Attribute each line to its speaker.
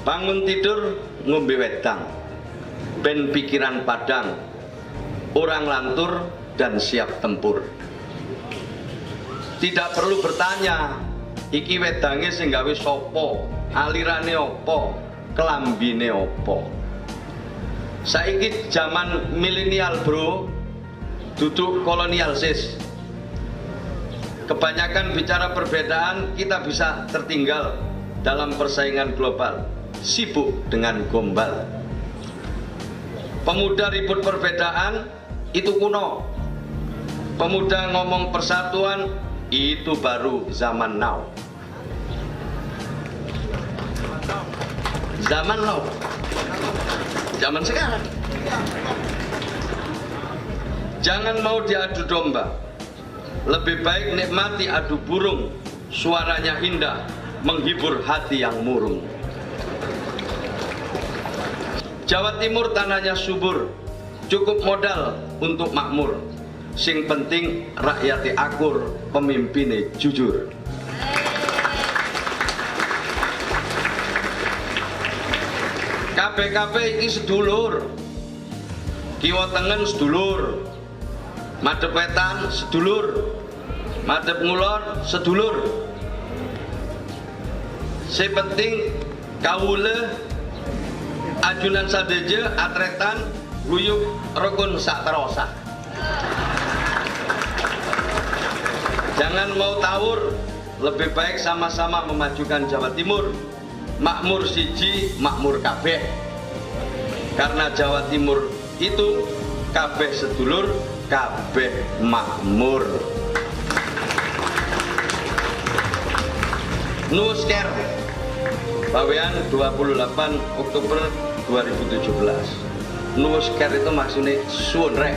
Speaker 1: Bangun tidur ngombe wedang, ben pikiran padang, orang lantur dan siap tempur. Tidak perlu bertanya, iki wedange sing gawe sapa, alirane apa, kelambine apa. Saiki zaman milenial bro, duduk kolonial sis. Kebanyakan bicara perbedaan, kita bisa tertinggal dalam persaingan global, sibuk dengan gombal. Pemuda ribut perbedaan, itu kuno. Pemuda ngomong persatuan, itu baru zaman now. Zaman now. Zaman sekarang. Jangan mau diadu domba. Lebih baik nikmati adu burung. Suaranya indah, menghibur hati yang murung. Jawa Timur tanahnya subur, cukup modal untuk makmur. Sing penting rakyati akur, pemimpinnya jujur. KPKP iki sedulur, kiwa tengen sedulur, madhep wetan sedulur, madhep ngulon sedulur. Sing penting kawula ajunan sadeje atretan guyub rukun sak terosak. Jangan mau tawur, lebih baik sama-sama memajukan Jawa Timur. Makmur siji, makmur kabeh. Karena Jawa Timur itu kabeh sedulur, kabeh makmur. Nusker Bawean 28 Oktober 2017. Nusker itu maksudnya suun rek.